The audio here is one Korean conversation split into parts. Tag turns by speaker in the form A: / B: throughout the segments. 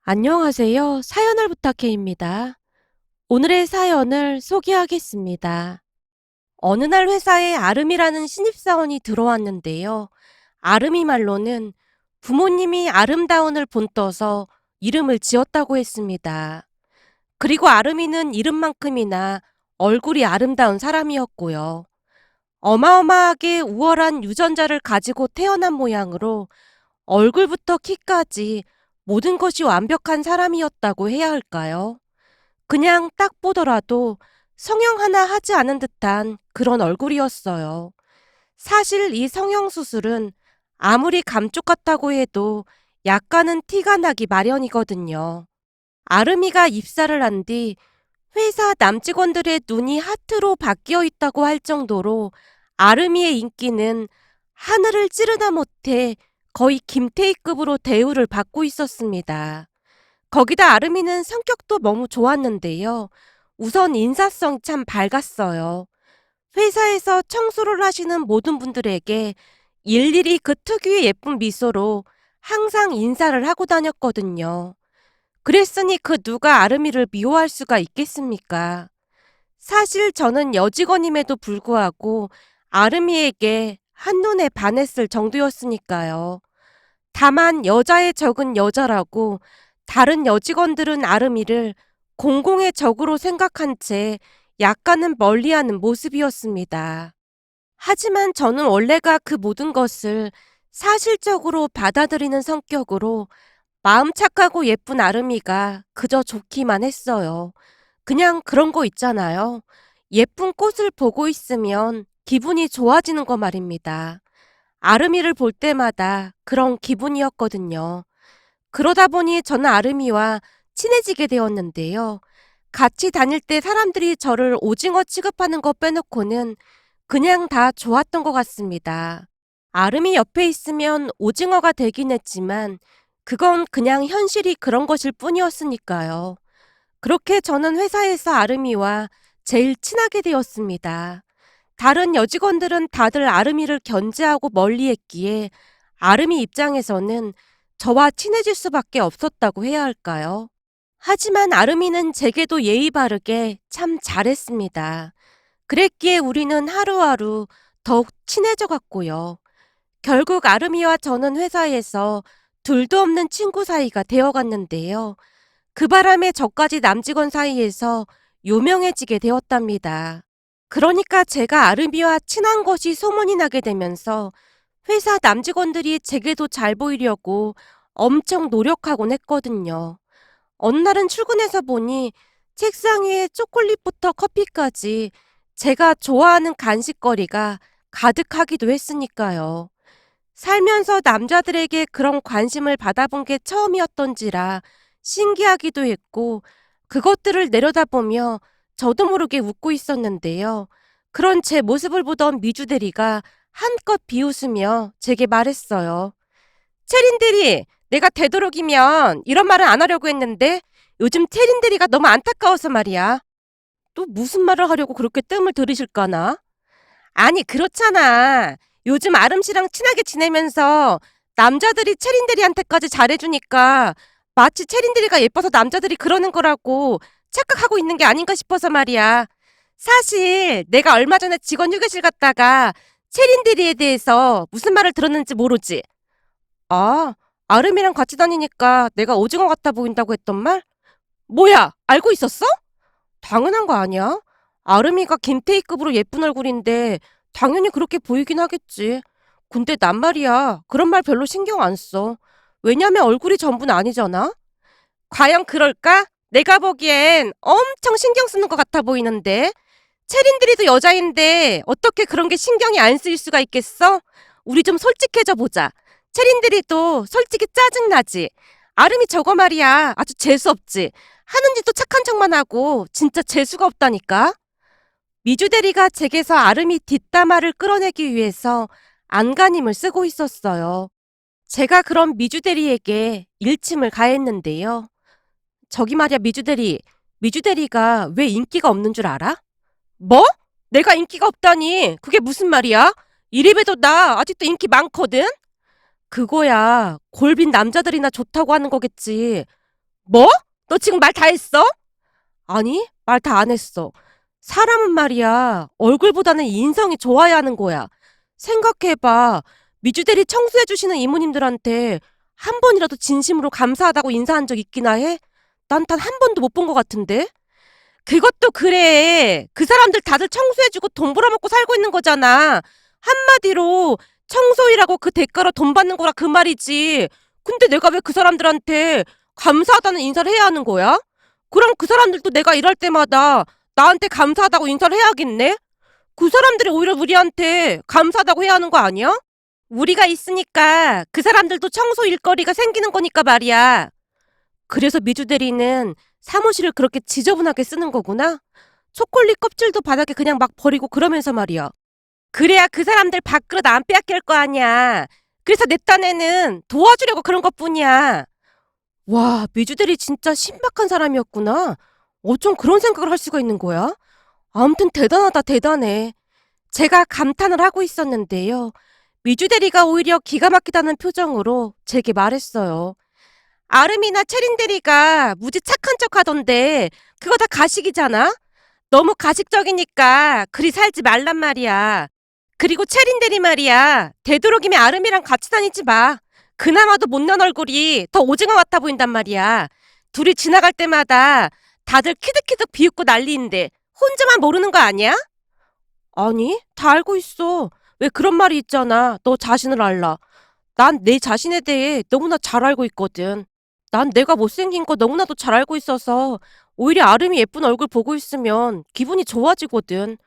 A: 안녕하세요. 사연을 부탁해입니다. 오늘의 사연을 소개하겠습니다. 어느 날 회사에 아름이라는 신입사원이 들어왔는데요. 아름이 말로는 부모님이 아름다운을 본떠서 이름을 지었다고 했습니다. 그리고 아름이는 이름만큼이나 얼굴이 아름다운 사람이었고요. 어마어마하게 우월한 유전자를 가지고 태어난 모양으로 얼굴부터 키까지 모든 것이 완벽한 사람이었다고 해야 할까요? 그냥 딱 보더라도 성형 하나 하지 않은 듯한 그런 얼굴이었어요. 사실 이 성형 수술은 아무리 감쪽 같다고 해도 약간은 티가 나기 마련이거든요. 아름이가 입사를 한 뒤 회사 남직원들의 눈이 하트로 바뀌어 있다고 할 정도로 아름이의 인기는 하늘을 찌르다 못해 거의 김태희급으로 대우를 받고 있었습니다. 거기다 아름이는 성격도 너무 좋았는데요. 우선 인사성이 참 밝았어요. 회사에서 청소를 하시는 모든 분들에게 일일이 그 특유의 예쁜 미소로 항상 인사를 하고 다녔거든요. 그랬으니 그 누가 아름이를 미워할 수가 있겠습니까? 사실 저는 여직원임에도 불구하고 아름이에게 한눈에 반했을 정도였으니까요. 다만 여자의 적은 여자라고 다른 여직원들은 아름이를 공공의 적으로 생각한 채 약간은 멀리하는 모습이었습니다. 하지만 저는 원래가 그 모든 것을 사실적으로 받아들이는 성격으로 마음 착하고 예쁜 아름이가 그저 좋기만 했어요. 그냥 그런 거 있잖아요. 예쁜 꽃을 보고 있으면 기분이 좋아지는 거 말입니다. 아름이를 볼 때마다 그런 기분이었거든요. 그러다 보니 저는 아름이와 친해지게 되었는데요. 같이 다닐 때 사람들이 저를 오징어 취급하는 거 빼놓고는 그냥 다 좋았던 것 같습니다. 아름이 옆에 있으면 오징어가 되긴 했지만 그건 그냥 현실이 그런 것일 뿐이었으니까요. 그렇게 저는 회사에서 아름이와 제일 친하게 되었습니다. 다른 여직원들은 다들 아름이를 견제하고 멀리했기에 아름이 입장에서는 저와 친해질 수밖에 없었다고 해야 할까요? 하지만 아름이는 제게도 예의 바르게 참 잘했습니다. 그랬기에 우리는 하루하루 더욱 친해져 갔고요. 결국 아름이와 저는 회사에서 둘도 없는 친구 사이가 되어 갔는데요. 그 바람에 저까지 남직원 사이에서 유명해지게 되었답니다. 그러니까 제가 아름이와 친한 것이 소문이 나게 되면서 회사 남직원들이 제게도 잘 보이려고 엄청 노력하곤 했거든요. 어느 날은 출근해서 보니 책상 위에 초콜릿부터 커피까지 제가 좋아하는 간식거리가 가득하기도 했으니까요. 살면서 남자들에게 그런 관심을 받아본 게 처음이었던지라 신기하기도 했고 그것들을 내려다보며 저도 모르게 웃고 있었는데요. 그런 제 모습을 보던 미주 대리가 한껏 비웃으며 제게 말했어요. 채린 대리, 내가 되도록이면 이런 말은 안 하려고 했는데 요즘 채린 대리가 너무 안타까워서 말이야. 또 무슨 말을 하려고 그렇게 뜸을 들이실까나? 아니, 그렇잖아. 요즘 아름 씨랑 친하게 지내면서 남자들이 채린 대리한테까지 잘해주니까 마치 채린 대리가 예뻐서 남자들이 그러는 거라고 착각하고 있는 게 아닌가 싶어서 말이야. 사실 내가 얼마 전에 직원 휴게실 갔다가 채린 대리에 대해서 무슨 말을 들었는지 모르지? 아, 아름이랑 같이 다니니까 내가 오징어 같아 보인다고 했던 말? 뭐야, 알고 있었어? 당연한 거 아니야? 아름이가 김태희급으로 예쁜 얼굴인데 당연히 그렇게 보이긴 하겠지. 근데 난 말이야, 그런 말 별로 신경 안 써. 왜냐면 얼굴이 전부는 아니잖아? 과연 그럴까? 내가 보기엔 엄청 신경 쓰는 것 같아 보이는데. 체린들이도 여자인데 어떻게 그런 게 신경이 안 쓰일 수가 있겠어? 우리 좀 솔직해져 보자. 체린들이도 솔직히 짜증나지. 아름이 저거 말이야, 아주 재수없지. 하는 짓도 착한 척만 하고 진짜 재수가 없다니까. 미주 대리가 제게서 아름이 뒷담화를 끌어내기 위해서 안간힘을 쓰고 있었어요. 제가 그럼 미주 대리에게 일침을 가했는데요. 저기 말이야, 미주 대리. 미주 대리가 왜 인기가 없는 줄 알아? 뭐? 내가 인기가 없다니? 그게 무슨 말이야? 이래봬도 나 아직도 인기 많거든? 그거야, 골빈 남자들이나 좋다고 하는 거겠지. 뭐? 너 지금 말 다 했어? 아니, 말 다 안 했어. 사람은 말이야, 얼굴보다는 인성이 좋아야 하는 거야. 생각해봐. 미주대리 청소해주시는 이모님들한테 한 번이라도 진심으로 감사하다고 인사한 적 있기나 해? 난 단 한 번도 못 본 것 같은데? 그것도 그래. 그 사람들 다들 청소해주고 돈 벌어먹고 살고 있는 거잖아. 한마디로 청소일하고 그 대가로 돈 받는 거라 그 말이지. 근데 내가 왜 그 사람들한테 감사하다는 인사를 해야 하는 거야? 그럼 그 사람들도 내가 일할 때마다 나한테 감사하다고 인사를 해야겠네? 그 사람들이 오히려 우리한테 감사하다고 해야 하는 거 아니야? 우리가 있으니까 그 사람들도 청소 일거리가 생기는 거니까 말이야. 그래서 미주 대리는 사무실을 그렇게 지저분하게 쓰는 거구나? 초콜릿 껍질도 바닥에 그냥 막 버리고 그러면서 말이야. 그래야 그 사람들 밥그릇 안 빼앗길 거 아니야. 그래서 내 딴에는 도와주려고 그런 것뿐이야. 와, 미주 대리 진짜 신박한 사람이었구나. 어쩜 그런 생각을 할 수가 있는 거야? 아무튼 대단하다, 대단해. 제가 감탄을 하고 있었는데요. 미주 대리가 오히려 기가 막히다는 표정으로 제게 말했어요. 아름이나 채린 대리가 무지 착한 척 하던데 그거 다 가식이잖아? 너무 가식적이니까 그리 살지 말란 말이야. 그리고 채린 대리 말이야. 되도록이면 아름이랑 같이 다니지 마. 그나마도 못난 얼굴이 더 오징어 같아 보인단 말이야. 둘이 지나갈 때마다 다들 키득키득 비웃고 난리인데 혼자만 모르는 거 아니야? 아니, 다 알고 있어. 왜 그런 말이 있잖아. 너 자신을 알라. 난 내 자신에 대해 너무나 잘 알고 있거든. 난 내가 못생긴 거 너무나도 잘 알고 있어서 오히려 아름이 예쁜 얼굴 보고 있으면 기분이 좋아지거든.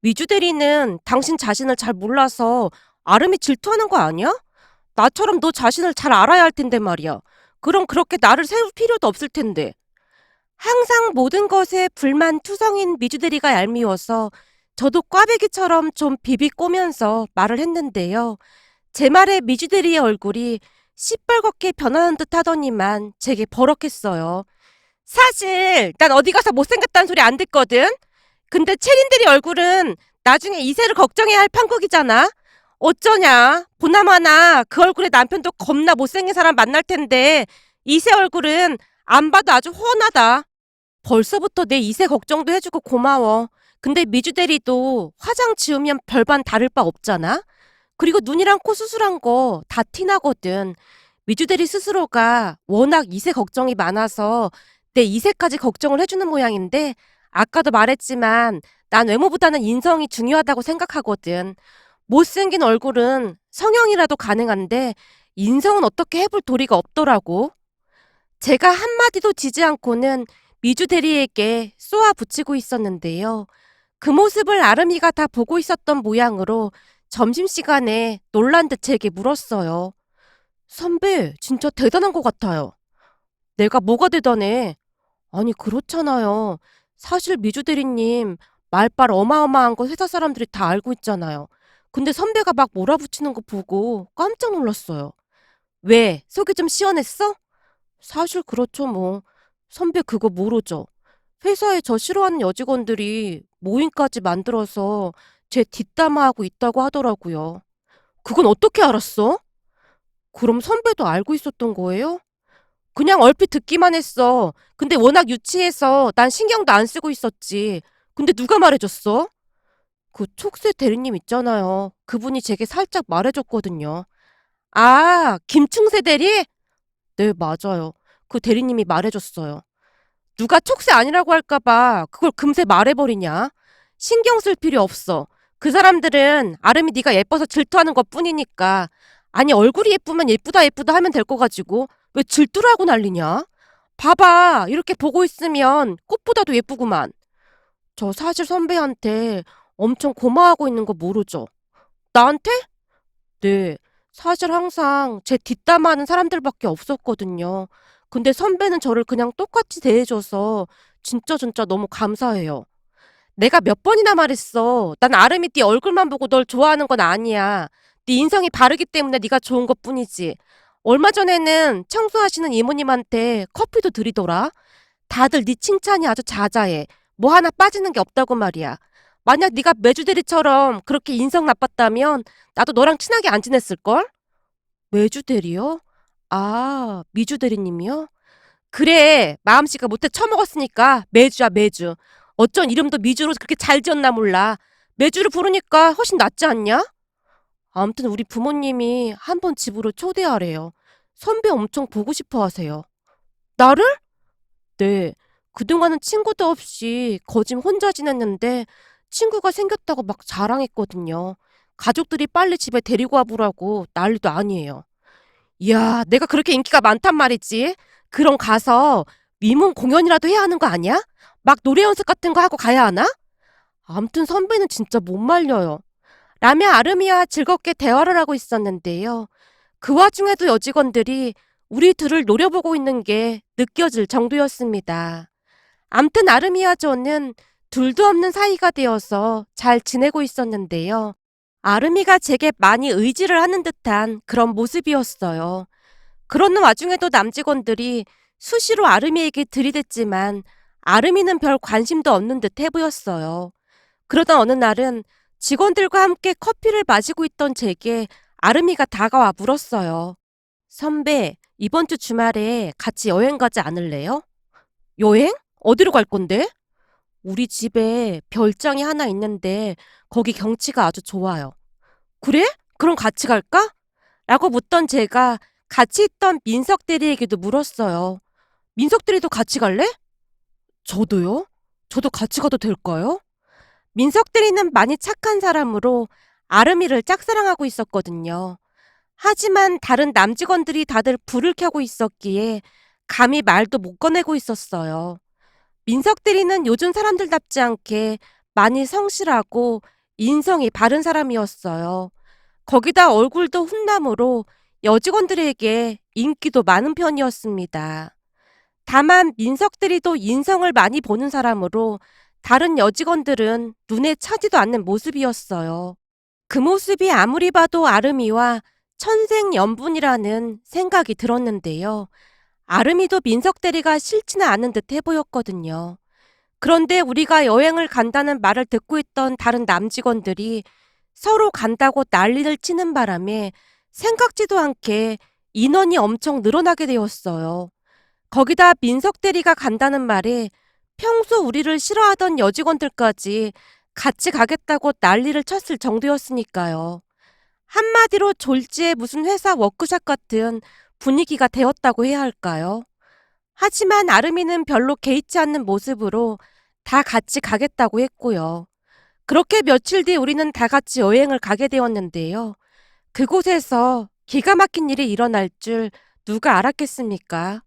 A: 미주 대리는 당신 자신을 잘 몰라서 아름이 질투하는 거 아니야? 나처럼 너 자신을 잘 알아야 할 텐데 말이야. 그럼 그렇게 나를 세울 필요도 없을 텐데. 항상 모든 것에 불만투성인 미주 대리가 얄미워서 저도 꽈배기처럼 좀 비비꼬면서 말을 했는데요. 제 말에 미주 대리의 얼굴이 시뻘겋게 변하는 듯 하더니만 제게 버럭했어요. 사실 난 어디 가서 못생겼다는 소리 안 듣거든. 근데 채린 대리 얼굴은 나중에 이세를 걱정해야 할 판국이잖아. 어쩌냐. 보나마나 그 얼굴에 남편도 겁나 못생긴 사람 만날 텐데 이세 얼굴은 안 봐도 아주 훤하다. 벌써부터 내 이세 걱정도 해주고 고마워. 근데 미주 대리도 화장 지우면 별반 다를 바 없잖아. 그리고 눈이랑 코 수술한 거 다 티나거든. 미주 대리 스스로가 워낙 이세 걱정이 많아서 내 이세까지 걱정을 해주는 모양인데 아까도 말했지만 난 외모보다는 인성이 중요하다고 생각하거든. 못생긴 얼굴은 성형이라도 가능한데 인성은 어떻게 해볼 도리가 없더라고. 제가 한마디도 지지 않고는 미주 대리에게 쏘아 붙이고 있었는데요. 그 모습을 아름이가 다 보고 있었던 모양으로 점심시간에 놀란 듯 제게 물었어요. 선배, 진짜 대단한 것 같아요. 내가 뭐가 대단해? 아니, 그렇잖아요. 사실 미주 대리님 말빨 어마어마한 거 회사 사람들이 다 알고 있잖아요. 근데 선배가 막 몰아붙이는 거 보고 깜짝 놀랐어요. 왜? 속이 좀 시원했어? 사실 그렇죠, 뭐. 선배 그거 모르죠? 회사에 저 싫어하는 여직원들이 모임까지 만들어서 제 뒷담화하고 있다고 하더라고요. 그건 어떻게 알았어? 그럼 선배도 알고 있었던 거예요? 그냥 얼핏 듣기만 했어. 근데 워낙 유치해서 난 신경도 안 쓰고 있었지. 근데 누가 말해줬어? 그 촉새 대리님 있잖아요. 그분이 제게 살짝 말해줬거든요. 아, 김충세 대리? 네, 맞아요. 그 대리님이 말해줬어요. 누가 촉새 아니라고 할까봐 그걸 금세 말해버리냐? 신경 쓸 필요 없어. 그 사람들은 아름이 네가 예뻐서 질투하는 것뿐이니까. 아니 얼굴이 예쁘면 예쁘다 예쁘다 하면 될 거 가지고 왜 질투를 하고 난리냐? 봐봐 이렇게 보고 있으면 꽃보다도 예쁘구만. 저 사실 선배한테 엄청 고마워하고 있는 거 모르죠? 나한테? 네. 사실 항상 제 뒷담화하는 사람들밖에 없었거든요. 근데 선배는 저를 그냥 똑같이 대해줘서 진짜 너무 감사해요. 내가 몇 번이나 말했어. 난 아름이 네 얼굴만 보고 널 좋아하는 건 아니야. 네 인성이 바르기 때문에 네가 좋은 것뿐이지. 얼마 전에는 청소하시는 이모님한테 커피도 드리더라. 다들 네 칭찬이 아주 자자해. 뭐 하나 빠지는 게 없다고 말이야. 만약 네가 메주대리처럼 그렇게 인성 나빴다면 나도 너랑 친하게 안 지냈을걸? 메주대리요? 아, 미주대리님이요? 그래, 마음씨가 못해 처먹었으니까 매주야, 매주. 어쩐 이름도 미주로 그렇게 잘 지었나 몰라. 매주를 부르니까 훨씬 낫지 않냐? 아무튼 우리 부모님이 한번 집으로 초대하래요. 선배 엄청 보고 싶어 하세요. 나를? 네. 그동안은 친구도 없이 거진 혼자 지냈는데 친구가 생겼다고 막 자랑했거든요. 가족들이 빨리 집에 데리고 와보라고 난리도 아니에요. 이야, 내가 그렇게 인기가 많단 말이지. 그럼 가서 위문 공연이라도 해야 하는 거 아니야? 막 노래 연습 같은 거 하고 가야 하나? 암튼 선배는 진짜 못 말려요. 라며 아름이와 즐겁게 대화를 하고 있었는데요. 그 와중에도 여직원들이 우리 둘을 노려보고 있는 게 느껴질 정도였습니다. 암튼 아름이와 저는 둘도 없는 사이가 되어서 잘 지내고 있었는데요. 아름이가 제게 많이 의지를 하는 듯한 그런 모습이었어요. 그러는 와중에도 남직원들이 수시로 아름이에게 들이댔지만 아름이는 별 관심도 없는 듯 해 보였어요. 그러던 어느 날은 직원들과 함께 커피를 마시고 있던 제게 아름이가 다가와 물었어요. 선배, 이번 주 주말에 같이 여행 가지 않을래요? 여행? 어디로 갈 건데? 우리 집에 별장이 하나 있는데 거기 경치가 아주 좋아요. 그래? 그럼 같이 갈까? 라고 묻던 제가 같이 있던 민석 대리에게도 물었어요. 민석 대리도 같이 갈래? 저도요? 저도 같이 가도 될까요? 민석 대리는 많이 착한 사람으로 아름이를 짝사랑하고 있었거든요. 하지만 다른 남직원들이 다들 불을 켜고 있었기에 감히 말도 못 꺼내고 있었어요. 민석 대리는 요즘 사람들답지 않게 많이 성실하고 인성이 바른 사람이었어요. 거기다 얼굴도 훈남으로 여직원들에게 인기도 많은 편이었습니다. 다만 민석 대리도 인성을 많이 보는 사람으로 다른 여직원들은 눈에 차지도 않는 모습이었어요. 그 모습이 아무리 봐도 아름이와 천생연분이라는 생각이 들었는데요. 아름이도 민석 대리가 싫지는 않은 듯 해보였거든요. 그런데 우리가 여행을 간다는 말을 듣고 있던 다른 남직원들이 서로 간다고 난리를 치는 바람에 생각지도 않게 인원이 엄청 늘어나게 되었어요. 거기다 민석 대리가 간다는 말에 평소 우리를 싫어하던 여직원들까지 같이 가겠다고 난리를 쳤을 정도였으니까요. 한마디로 졸지에 무슨 회사 워크숍 같은 분위기가 되었다고 해야 할까요? 하지만 아름이는 별로 개의치 않는 모습으로 다 같이 가겠다고 했고요. 그렇게 며칠 뒤 우리는 다 같이 여행을 가게 되었는데요. 그곳에서 기가 막힌 일이 일어날 줄 누가 알았겠습니까?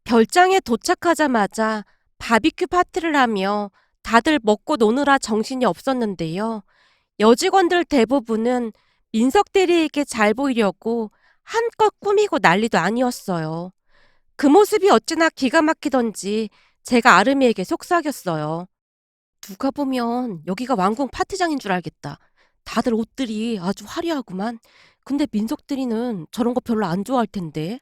A: 별장에 도착하자마자 바비큐 파티를 하며 다들 먹고 노느라 정신이 없었는데요. 여직원들 대부분은 민석 대리에게 잘 보이려고 한껏 꾸미고 난리도 아니었어요. 그 모습이 어찌나 기가 막히던지 제가 아름이에게 속삭였어요. 누가 보면 여기가 왕궁 파티장인 줄 알겠다. 다들 옷들이 아주 화려하구만. 근데 민석 대리는 저런 거 별로 안 좋아할 텐데.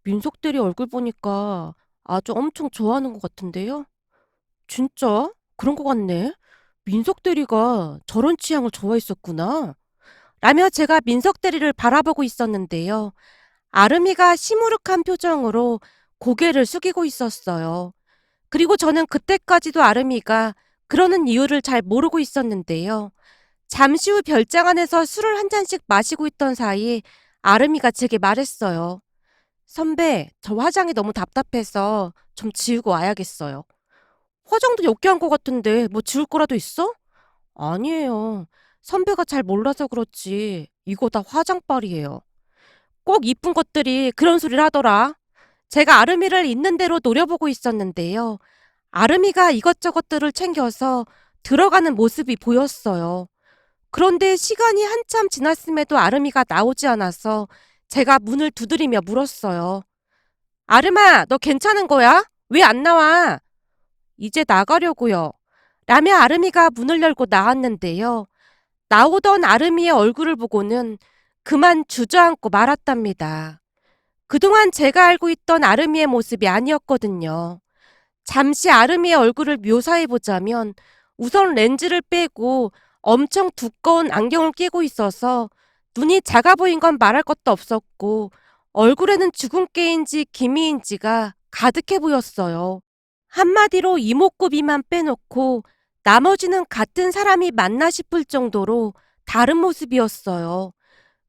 A: 민석 대리 얼굴 보니까 아주 엄청 좋아하는 것 같은데요? 진짜? 그런 것 같네. 민석 대리가 저런 취향을 좋아했었구나. 라며 제가 민석 대리를 바라보고 있었는데요. 아름이가 시무룩한 표정으로 고개를 숙이고 있었어요. 그리고 저는 그때까지도 아름이가 그러는 이유를 잘 모르고 있었는데요. 잠시 후 별장 안에서 술을 한 잔씩 마시고 있던 사이 아름이가 제게 말했어요. 선배, 저 화장이 너무 답답해서 좀 지우고 와야겠어요. 화장도 역겨한 것 같은데 뭐 지울 거라도 있어? 아니에요. 선배가 잘 몰라서 그렇지. 이거 다 화장빨이에요. 꼭 이쁜 것들이 그런 소리를 하더라. 제가 아름이를 있는 대로 노려보고 있었는데요. 아름이가 이것저것들을 챙겨서 들어가는 모습이 보였어요. 그런데 시간이 한참 지났음에도 아름이가 나오지 않아서 제가 문을 두드리며 물었어요. 아름아, 너 괜찮은 거야? 왜 안 나와? 이제 나가려고요. 라며 아름이가 문을 열고 나왔는데요. 나오던 아름이의 얼굴을 보고는 그만 주저앉고 말았답니다. 그동안 제가 알고 있던 아름이의 모습이 아니었거든요. 잠시 아름이의 얼굴을 묘사해보자면 우선 렌즈를 빼고 엄청 두꺼운 안경을 끼고 있어서 눈이 작아 보인 건 말할 것도 없었고 얼굴에는 주근깨인지 기미인지가 가득해 보였어요. 한마디로 이목구비만 빼놓고 나머지는 같은 사람이 맞나 싶을 정도로 다른 모습이었어요.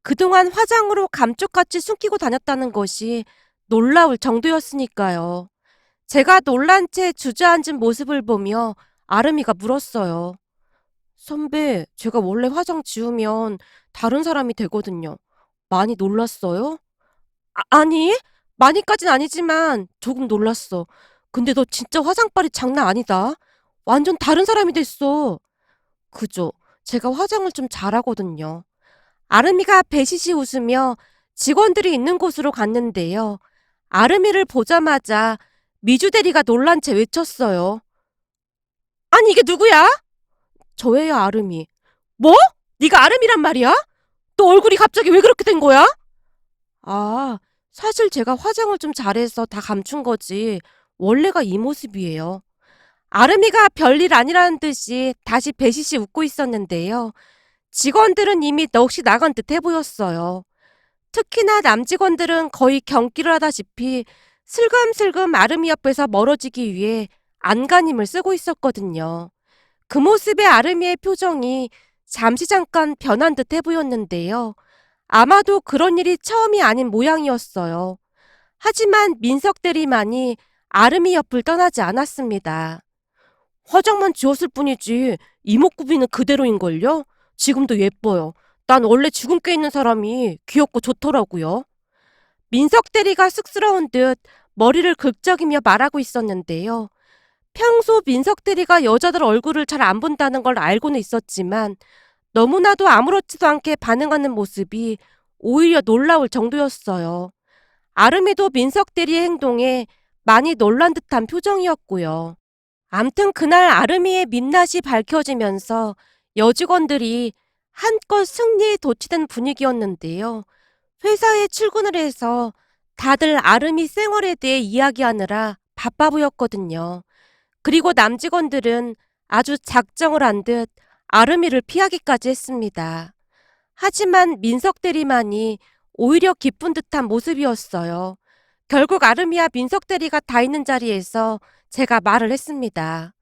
A: 그동안 화장으로 감쪽같이 숨기고 다녔다는 것이 놀라울 정도였으니까요. 제가 놀란 채 주저앉은 모습을 보며 아름이가 물었어요. 선배, 제가 원래 화장 지우면 다른 사람이 되거든요. 많이 놀랐어요? 아니, 많이까진 아니지만 조금 놀랐어. 근데 너 진짜 화장빨이 장난 아니다. 완전 다른 사람이 됐어. 그죠? 제가 화장을 좀 잘하거든요. 아름이가 배시시 웃으며 직원들이 있는 곳으로 갔는데요. 아름이를 보자마자 미주 대리가 놀란 채 외쳤어요. 아니 이게 누구야? 저예요, 아름이. 뭐? 네가 아름이란 말이야? 너 얼굴이 갑자기 왜 그렇게 된 거야? 아, 사실 제가 화장을 좀 잘해서 다 감춘 거지. 원래가 이 모습이에요. 아름이가 별일 아니라는 듯이 다시 배시시 웃고 있었는데요. 직원들은 이미 넋이 나간 듯해 보였어요. 특히나 남직원들은 거의 경기를 하다시피 슬금슬금 아름이 옆에서 멀어지기 위해 안간힘을 쓰고 있었거든요. 그 모습의 아름이의 표정이 잠시 잠깐 변한 듯해 보였는데요. 아마도 그런 일이 처음이 아닌 모양이었어요. 하지만 민석 대리만이 아름이 옆을 떠나지 않았습니다. 화장만 지웠을 뿐이지 이목구비는 그대로인걸요? 지금도 예뻐요. 난 원래 주근깨 있는 사람이 귀엽고 좋더라고요. 민석 대리가 쑥스러운 듯 머리를 긁적이며 말하고 있었는데요. 평소 민석 대리가 여자들 얼굴을 잘 안 본다는 걸 알고는 있었지만 너무나도 아무렇지도 않게 반응하는 모습이 오히려 놀라울 정도였어요. 아름이도 민석 대리의 행동에 많이 놀란 듯한 표정이었고요. 암튼 그날 아름이의 민낯이 밝혀지면서 여직원들이 한껏 승리에 도취된 분위기였는데요. 회사에 출근을 해서 다들 아름이 생활에 대해 이야기하느라 바빠 보였거든요. 그리고 남직원들은 아주 작정을 한 듯 아름이를 피하기까지 했습니다. 하지만 민석 대리만이 오히려 기쁜 듯한 모습이었어요. 결국 아름이와 민석 대리가 다 있는 자리에서 제가 말을 했습니다.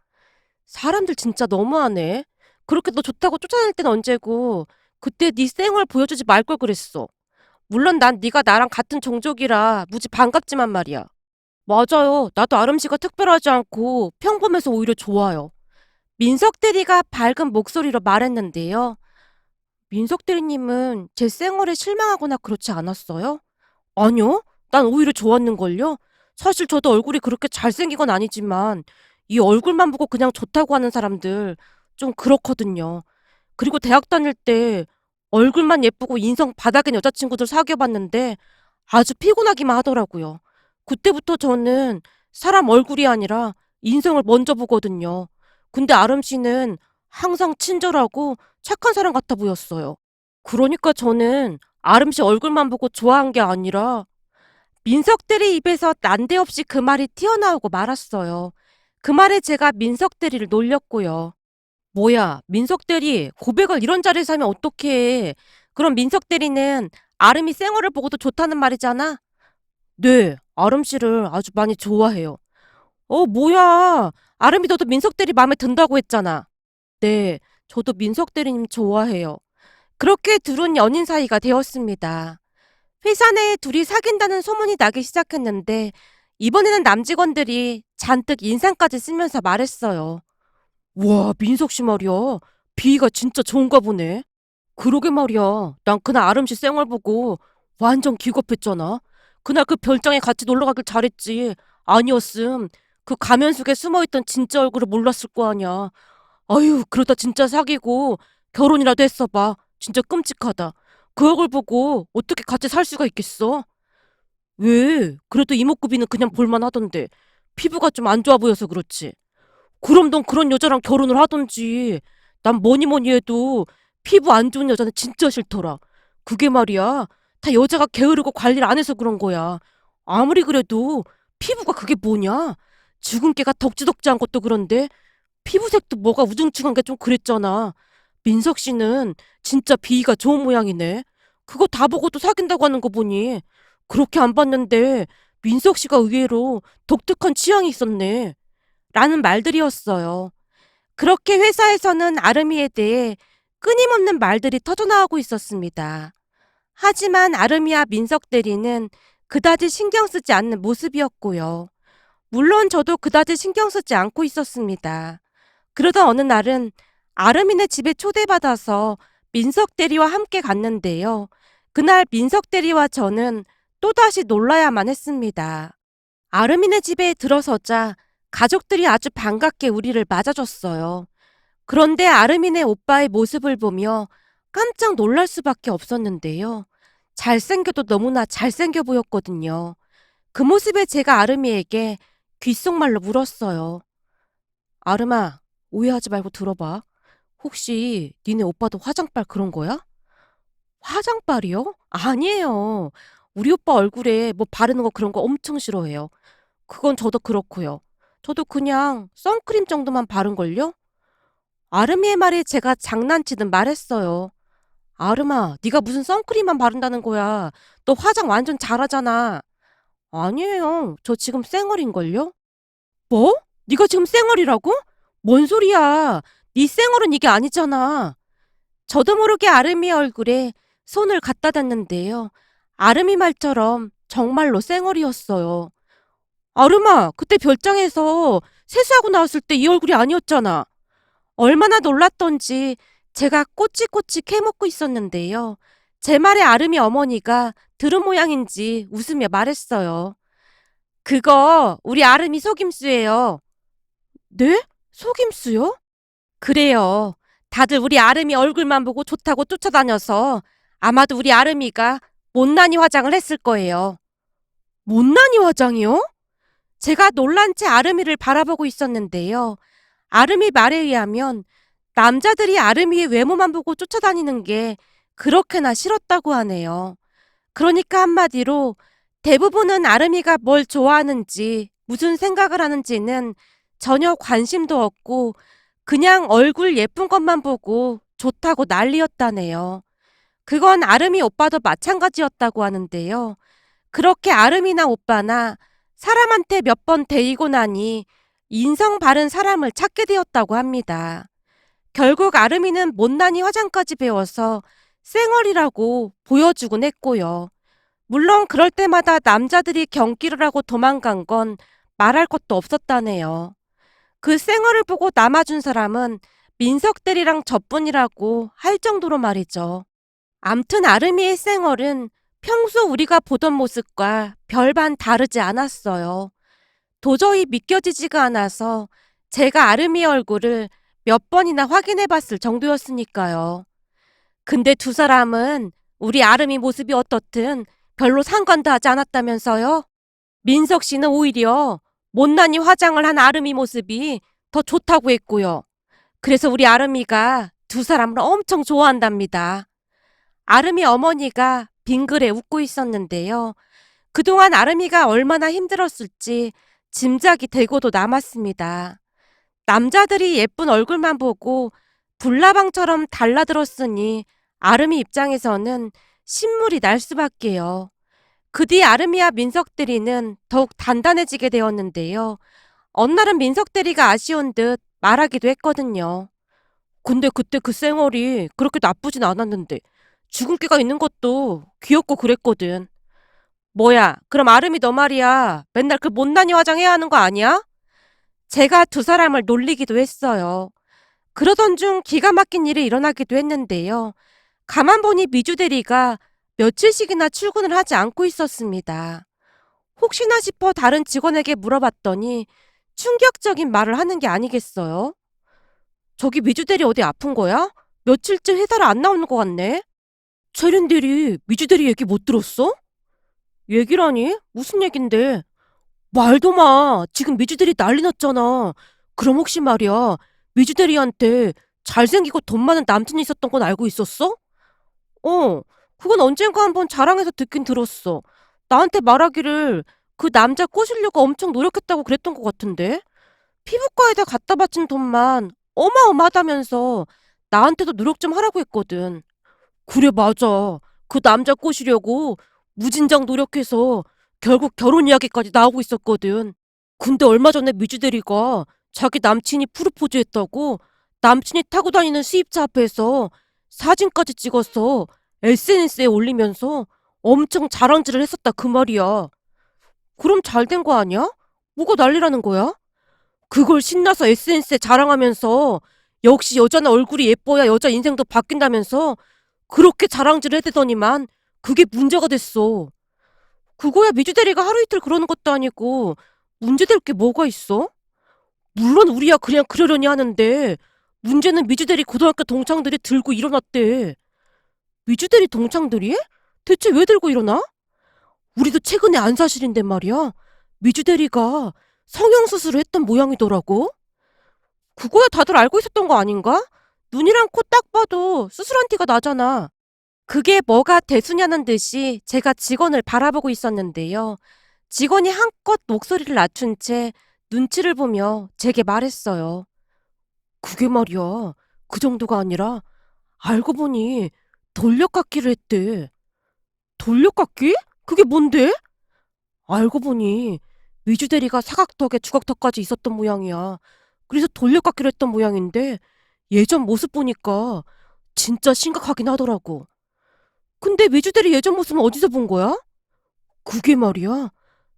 A: 사람들 진짜 너무하네. 그렇게 너 좋다고 쫓아낼 땐 언제고 그때 네 쌩얼 보여주지 말 걸 그랬어. 물론 난 네가 나랑 같은 종족이라 무지 반갑지만 말이야. 맞아요. 나도 아름 씨가 특별하지 않고 평범해서 오히려 좋아요. 민석 대리가 밝은 목소리로 말했는데요. 민석 대리님은 제 쌩얼에 실망하거나 그렇지 않았어요? 아니요. 난 오히려 좋았는걸요. 사실 저도 얼굴이 그렇게 잘생긴 아니지만 이 얼굴만 보고 그냥 좋다고 하는 사람들 좀 그렇거든요. 그리고 대학 다닐 때 얼굴만 예쁘고 인성 바닥인 여자친구들 사귀어봤는데 아주 피곤하기만 하더라고요. 그때부터 저는 사람 얼굴이 아니라 인성을 먼저 보거든요. 근데 아름 씨는 항상 친절하고 착한 사람 같아 보였어요. 그러니까 저는 아름 씨 얼굴만 보고 좋아한 게 아니라 민석 대리 입에서 난데없이 그 말이 튀어나오고 말았어요. 그 말에 제가 민석 대리를 놀렸고요. 뭐야, 민석 대리, 고백을 이런 자리에서 하면 어떡해. 그럼 민석 대리는 아름이 쌩얼을 보고도 좋다는 말이잖아? 네, 아름 씨를 아주 많이 좋아해요. 뭐야. 아름이 너도 민석 대리 마음에 든다고 했잖아. 네, 저도 민석 대리님 좋아해요. 그렇게 둘은 연인 사이가 되었습니다. 회사 내에 둘이 사귄다는 소문이 나기 시작했는데 이번에는 남직원들이 잔뜩 인상까지 쓰면서 말했어요. 와, 민석 씨 말이야. 비위가 진짜 좋은가 보네. 그러게 말이야. 난 그날 아름 씨 쌩얼 보고 완전 기겁했잖아. 그날 그 별장에 같이 놀러 가길 잘했지. 아니었음. 그 가면 속에 숨어있던 진짜 얼굴을 몰랐을 거 아니야. 아유, 그러다 진짜 사귀고 결혼이라도 했어봐. 진짜 끔찍하다. 그 얼굴 보고 어떻게 같이 살 수가 있겠어? 왜? 그래도 이목구비는 그냥 볼만 하던데. 피부가 좀 안 좋아 보여서 그렇지. 그럼 넌 그런 여자랑 결혼을 하던지. 난 뭐니 뭐니 해도 피부 안 좋은 여자는 진짜 싫더라. 그게 말이야. 다 여자가 게으르고 관리를 안 해서 그런 거야. 아무리 그래도 피부가 그게 뭐냐? 죽은 깨가 덕지덕지 한 것도 그런데 피부색도 뭐가 우중충한 게 좀 그랬잖아. 민석 씨는 진짜 비위가 좋은 모양이네. 그거 다 보고도 사귄다고 하는 거 보니 그렇게 안 봤는데 민석 씨가 의외로 독특한 취향이 있었네. 라는 말들이었어요. 그렇게 회사에서는 아름이에 대해 끊임없는 말들이 터져나오고 있었습니다. 하지만 아름이와 민석 대리는 그다지 신경 쓰지 않는 모습이었고요. 물론 저도 그다지 신경 쓰지 않고 있었습니다. 그러던 어느 날은 아름이네 집에 초대받아서 민석 대리와 함께 갔는데요. 그날 민석 대리와 저는 또다시 놀라야만 했습니다. 아름이네 집에 들어서자 가족들이 아주 반갑게 우리를 맞아줬어요. 그런데 아름이네 오빠의 모습을 보며 깜짝 놀랄 수밖에 없었는데요. 잘생겨도 너무나 잘생겨 보였거든요. 그 모습에 제가 아름이에게 귓속말로 물었어요. 아름아, 오해하지 말고 들어봐. 혹시 니네 오빠도 화장빨 그런 거야? 화장빨이요? 아니에요. 우리 오빠 얼굴에 뭐 바르는 거 그런 거 엄청 싫어해요. 그건 저도 그렇고요. 저도 그냥 선크림 정도만 바른걸요? 아름이의 말에 제가 장난치듯 말했어요. 아름아, 네가 무슨 선크림만 바른다는 거야. 너 화장 완전 잘하잖아. 아니에요. 저 지금 쌩얼인걸요? 뭐? 네가 지금 쌩얼이라고? 뭔 소리야. 네 쌩얼은 이게 아니잖아. 저도 모르게 아름이의 얼굴에 손을 갖다 댔는데요. 아름이 말처럼 정말로 쌩얼이었어요. 아름아, 그때 별장에서 세수하고 나왔을 때 이 얼굴이 아니었잖아. 얼마나 놀랐던지 제가 꼬치꼬치 캐먹고 있었는데요. 제 말에 아름이 어머니가 들은 모양인지 웃으며 말했어요. 그거 우리 아름이 속임수예요. 네? 속임수요? 그래요. 다들 우리 아름이 얼굴만 보고 좋다고 쫓아다녀서 아마도 우리 아름이가 못난이 화장을 했을 거예요. 못난이 화장이요? 제가 놀란 채 아름이를 바라보고 있었는데요. 아름이 말에 의하면 남자들이 아름이의 외모만 보고 쫓아다니는 게 그렇게나 싫었다고 하네요. 그러니까 한마디로 대부분은 아름이가 뭘 좋아하는지 무슨 생각을 하는지는 전혀 관심도 없고 그냥 얼굴 예쁜 것만 보고 좋다고 난리였다네요. 그건 아름이 오빠도 마찬가지였다고 하는데요. 그렇게 아름이나 오빠나 사람한테 몇 번 데이고 나니 인성 바른 사람을 찾게 되었다고 합니다. 결국 아름이는 못난이 화장까지 배워서 쌩얼이라고 보여주곤 했고요. 물론 그럴 때마다 남자들이 경기를 하고 도망간 건 말할 것도 없었다네요. 그 쌩얼을 보고 남아준 사람은 민석 대리랑 저뿐이라고 할 정도로 말이죠. 암튼 아름이의 쌩얼은 평소 우리가 보던 모습과 별반 다르지 않았어요. 도저히 믿겨지지가 않아서 제가 아름이의 얼굴을 몇 번이나 확인해 봤을 정도였으니까요. 근데 두 사람은 우리 아름이 모습이 어떻든 별로 상관도 하지 않았다면서요? 민석 씨는 오히려 못난이 화장을 한 아름이 모습이 더 좋다고 했고요. 그래서 우리 아름이가 두 사람을 엄청 좋아한답니다. 아름이 어머니가 빙그레 웃고 있었는데요. 그동안 아름이가 얼마나 힘들었을지 짐작이 되고도 남았습니다. 남자들이 예쁜 얼굴만 보고 불나방처럼 달라들었으니 아름이 입장에서는 신물이 날 수밖에요. 그 뒤 아름이와 민석 대리는 더욱 단단해지게 되었는데요. 어느 날은 민석 대리가 아쉬운 듯 말하기도 했거든요. 근데 그때 그 쌩얼이 그렇게 나쁘진 않았는데 주근깨가 있는 것도 귀엽고 그랬거든. 뭐야, 그럼 아름이 너 말이야. 맨날 그 못난이 화장해야 하는 거 아니야? 제가 두 사람을 놀리기도 했어요. 그러던 중 기가 막힌 일이 일어나기도 했는데요. 가만 보니 미주 대리가 며칠씩이나 출근을 하지 않고 있었습니다. 혹시나 싶어 다른 직원에게 물어봤더니 충격적인 말을 하는 게 아니겠어요? 저기 미주 대리 어디 아픈 거야? 며칠째 회사를 안 나오는 것 같네? 최린 대리, 미주 대리 얘기 못 들었어? 얘기라니? 무슨 얘긴데? 말도 마. 지금 미주 대리 난리 났잖아. 그럼 혹시 말이야, 미주 대리한테 잘생기고 돈 많은 남친이 있었던 건 알고 있었어? 어, 그건 언젠가 한번 자랑해서 듣긴 들었어. 나한테 말하기를 그 남자 꼬시려고 엄청 노력했다고 그랬던 것 같은데? 피부과에다 갖다 바친 돈만 어마어마하다면서 나한테도 노력 좀 하라고 했거든. 그래, 맞아. 그 남자 꼬시려고 무진장 노력해서 결국 결혼 이야기까지 나오고 있었거든. 근데 얼마 전에 미주 대리가 자기 남친이 프로포즈 했다고 남친이 타고 다니는 수입차 앞에서 사진까지 찍어서 SNS에 올리면서 엄청 자랑질을 했었다 그 말이야. 그럼 잘 된 거 아니야? 뭐가 난리라는 거야? 그걸 신나서 SNS에 자랑하면서 역시 여자는 얼굴이 예뻐야 여자 인생도 바뀐다면서 그렇게 자랑질을 해대더니만 그게 문제가 됐어. 그거야 미주 대리가 하루 이틀 그러는 것도 아니고 문제될 게 뭐가 있어? 물론 우리야 그냥 그러려니 하는데 문제는 미주 대리 고등학교 동창들이 들고 일어났대. 미주 대리 동창들이? 대체 왜 들고 일어나? 우리도 최근에 안 사실인데 말이야. 미주 대리가 성형수술을 했던 모양이더라고. 그거야 다들 알고 있었던 거 아닌가? 눈이랑 코 딱 봐도 수술한 티가 나잖아. 그게 뭐가 대수냐는 듯이 제가 직원을 바라보고 있었는데요. 직원이 한껏 목소리를 낮춘 채 눈치를 보며 제게 말했어요. 그게 말이야. 그 정도가 아니라 알고 보니 돌려깎기를 했대. 돌려깎기? 그게 뭔데? 알고 보니 미주 대리가 사각턱에 주걱턱까지 있었던 모양이야. 그래서 돌려깎기를 했던 모양인데 예전 모습 보니까 진짜 심각하긴 하더라고. 근데 미주 대리 예전 모습은 어디서 본 거야? 그게 말이야.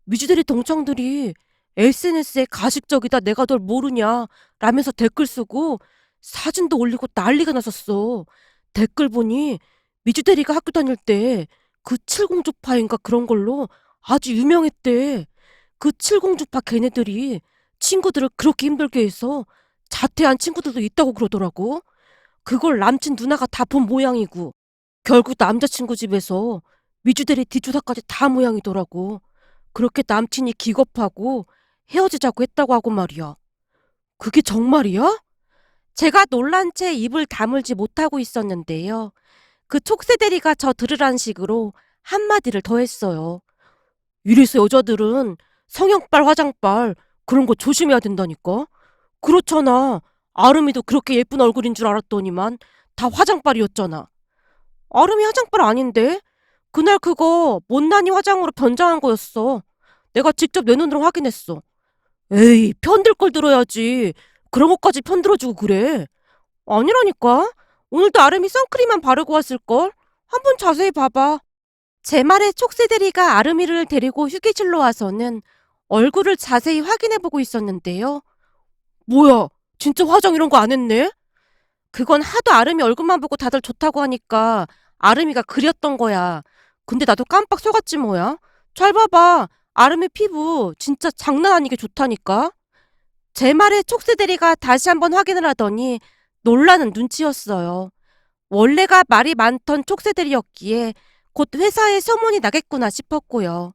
A: 미주 대리 동창들이 SNS에 가식적이다 내가 널 모르냐 라면서 댓글 쓰고 사진도 올리고 난리가 났었어. 댓글 보니 미주 대리가 학교 다닐 때 그 칠공주파인가 그런 걸로 아주 유명했대. 그 칠공주파 걔네들이 친구들을 그렇게 힘들게 해서 자퇴한 친구들도 있다고 그러더라고. 그걸 남친 누나가 다 본 모양이고 결국 남자친구 집에서 미주대리 뒷조사까지 다 모양이더라고. 그렇게 남친이 기겁하고 헤어지자고 했다고 하고 말이야. 그게 정말이야? 제가 놀란 채 입을 다물지 못하고 있었는데요. 그 촉새대리가 저 들으란 식으로 한마디를 더 했어요. 이래서 여자들은 성형빨, 화장빨 그런 거 조심해야 된다니까. 그렇잖아. 아름이도 그렇게 예쁜 얼굴인 줄 알았더니만 다 화장빨이었잖아. 아름이 화장빨 아닌데? 그날 그거 못난이 화장으로 변장한 거였어. 내가 직접 내 눈으로 확인했어. 에이, 편들 걸 들어야지. 그런 것까지 편들어주고 그래. 아니라니까. 오늘도 아름이 선크림만 바르고 왔을걸? 한번 자세히 봐봐. 제 말에 촉새대리가 아름이를 데리고 휴게실로 와서는 얼굴을 자세히 확인해보고 있었는데요. 뭐야, 진짜 화장 이런 거 안 했네? 그건 하도 아름이 얼굴만 보고 다들 좋다고 하니까 아름이가 그렸던 거야. 근데 나도 깜빡 속았지 뭐야. 잘 봐봐. 아름이 피부 진짜 장난 아니게 좋다니까. 제 말에 촉새대리가 다시 한번 확인을 하더니 놀라는 눈치였어요. 원래가 말이 많던 촉새대리였기에 곧 회사에 소문이 나겠구나 싶었고요.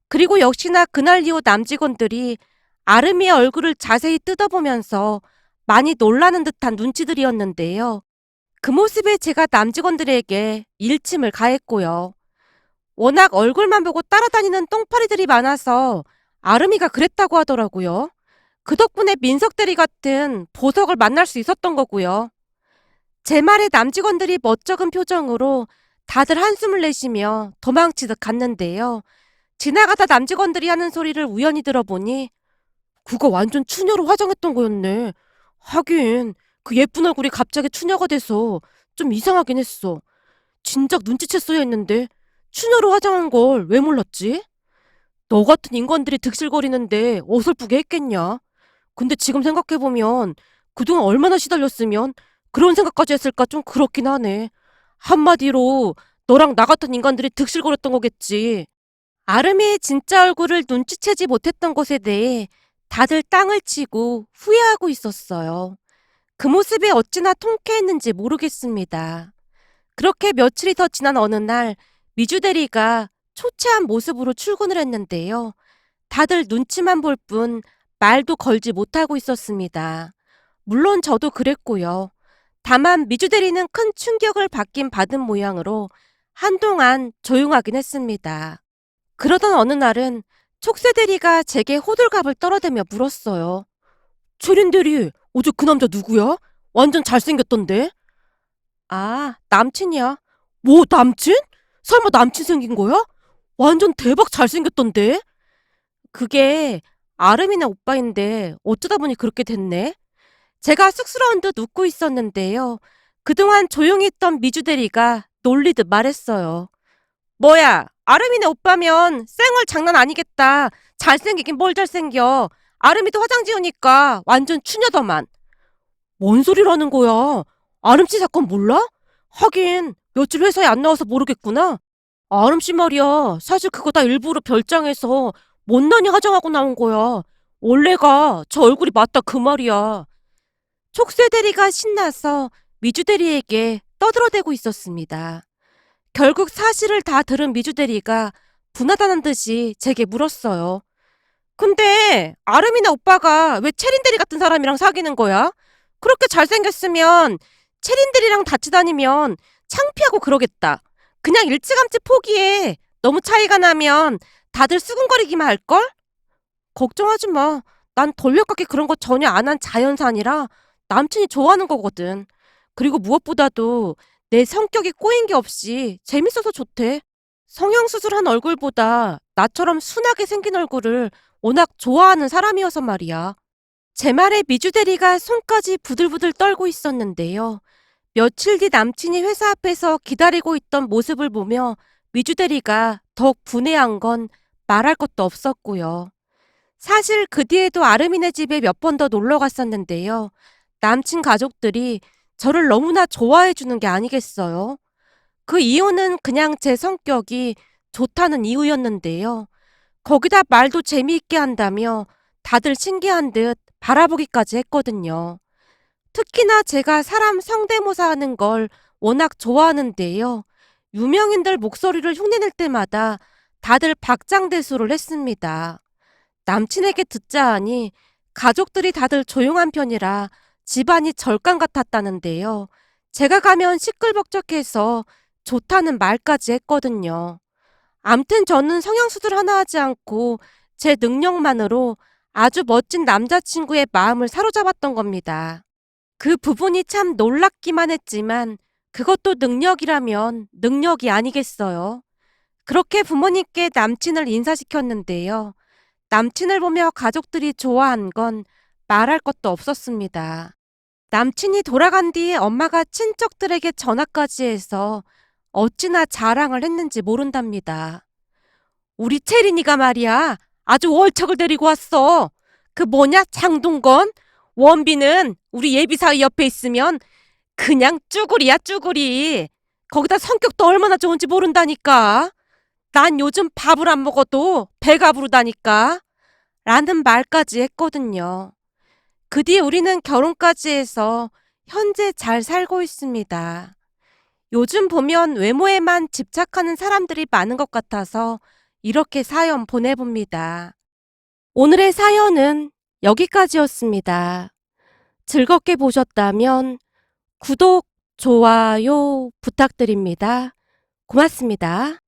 A: 그리고 역시나 그날 이후 남직원들이 아름이의 얼굴을 자세히 뜯어보면서 많이 놀라는 듯한 눈치들이었는데요. 그 모습에 제가 남직원들에게 일침을 가했고요. 워낙 얼굴만 보고 따라다니는 똥파리들이 많아서 아름이가 그랬다고 하더라고요. 그 덕분에 민석대리 같은 보석을 만날 수 있었던 거고요. 제 말에 남직원들이 멋쩍은 표정으로 다들 한숨을 내쉬며 도망치듯 갔는데요. 지나가다 남직원들이 하는 소리를 우연히 들어보니 그거 완전 추녀로 화장했던 거였네. 하긴 그 예쁜 얼굴이 갑자기 추녀가 돼서 좀 이상하긴 했어. 진작 눈치챘어야 했는데 추녀로 화장한 걸 왜 몰랐지? 너 같은 인간들이 득실거리는데 어설프게 했겠냐? 근데 지금 생각해보면 그동안 얼마나 시달렸으면 그런 생각까지 했을까 좀 그렇긴 하네. 한마디로 너랑 나 같은 인간들이 득실거렸던 거겠지. 아름이의 진짜 얼굴을 눈치채지 못했던 것에 대해 다들 땅을 치고 후회하고 있었어요. 그 모습이 어찌나 통쾌했는지 모르겠습니다. 그렇게 며칠이 더 지난 어느 날 미주 대리가 초췌한 모습으로 출근을 했는데요. 다들 눈치만 볼 뿐 말도 걸지 못하고 있었습니다. 물론 저도 그랬고요. 다만 미주 대리는 큰 충격을 받은 모양으로 한동안 조용하긴 했습니다. 그러던 어느 날은 촉새 대리가 제게 호들갑을 떨어대며 물었어요. 최린 대리, 어제 그 남자 누구야? 완전 잘생겼던데? 아, 남친이야. 뭐 남친? 설마 남친 생긴 거야? 완전 대박 잘생겼던데? 그게 아름이네 오빠인데 어쩌다 보니 그렇게 됐네? 제가 쑥스러운 듯 웃고 있었는데요. 그동안 조용히 있던 미주 대리가 놀리듯 말했어요. 뭐야, 아름이네 오빠면 쌩얼 장난 아니겠다. 잘생기긴 뭘 잘생겨. 아름이도 화장 지우니까 완전 추녀더만. 뭔 소리라는 거야? 아름씨 사건 몰라? 하긴 며칠 회사에 안 나와서 모르겠구나. 아름씨 말이야. 사실 그거 다 일부러 별장에서 못난이 화장하고 나온 거야. 원래가 저 얼굴이 맞다 그 말이야. 촉새 대리가 신나서 미주 대리에게 떠들어대고 있었습니다. 결국 사실을 다 들은 미주 대리가 분하다는 듯이 제게 물었어요. 근데 아름이나 오빠가 왜 체린 대리 같은 사람이랑 사귀는 거야? 그렇게 잘생겼으면 체린 대리랑 같이 다니면 창피하고 그러겠다. 그냥 일찌감치 포기해. 너무 차이가 나면 다들 수군거리기만 할걸? 걱정하지 마. 난 돌려깎기 그런 거 전혀 안 한 자연산이라 남친이 좋아하는 거거든. 그리고 무엇보다도 내 성격이 꼬인 게 없이 재밌어서 좋대. 성형수술한 얼굴보다 나처럼 순하게 생긴 얼굴을 워낙 좋아하는 사람이어서 말이야. 제 말에 미주 대리가 손까지 부들부들 떨고 있었는데요. 며칠 뒤 남친이 회사 앞에서 기다리고 있던 모습을 보며 미주 대리가 더욱 분해한 건 말할 것도 없었고요. 사실 그 뒤에도 아름이네 집에 몇 번 더 놀러 갔었는데요. 남친 가족들이 저를 너무나 좋아해 주는 게 아니겠어요. 그 이유는 그냥 제 성격이 좋다는 이유였는데요. 거기다 말도 재미있게 한다며 다들 신기한 듯 바라보기까지 했거든요. 특히나 제가 사람 성대모사 하는 걸 워낙 좋아하는데요. 유명인들 목소리를 흉내낼 때마다 다들 박장대소를 했습니다. 남친에게 듣자 하니 가족들이 다들 조용한 편이라 집안이 절간 같았다는데요. 제가 가면 시끌벅적해서 좋다는 말까지 했거든요. 암튼 저는 성형수술 하나 하지 않고 제 능력만으로 아주 멋진 남자친구의 마음을 사로잡았던 겁니다. 그 부분이 참 놀랍기만 했지만 그것도 능력이라면 능력이 아니겠어요. 그렇게 부모님께 남친을 인사시켰는데요. 남친을 보며 가족들이 좋아한 건 말할 것도 없었습니다. 남친이 돌아간 뒤에 엄마가 친척들에게 전화까지 해서 어찌나 자랑을 했는지 모른답니다. 우리 채린이가 말이야 아주 월척을 데리고 왔어. 그 뭐냐 장동건? 원빈은 우리 예비사위 옆에 있으면 그냥 쭈구리야 쭈구리. 거기다 성격도 얼마나 좋은지 모른다니까. 난 요즘 밥을 안 먹어도 배가 부르다니까. 라는 말까지 했거든요. 그 뒤에 우리는 결혼까지 해서 현재 잘 살고 있습니다. 요즘 보면 외모에만 집착하는 사람들이 많은 것 같아서 이렇게 사연 보내봅니다. 오늘의 사연은 여기까지였습니다. 즐겁게 보셨다면 구독, 좋아요 부탁드립니다. 고맙습니다.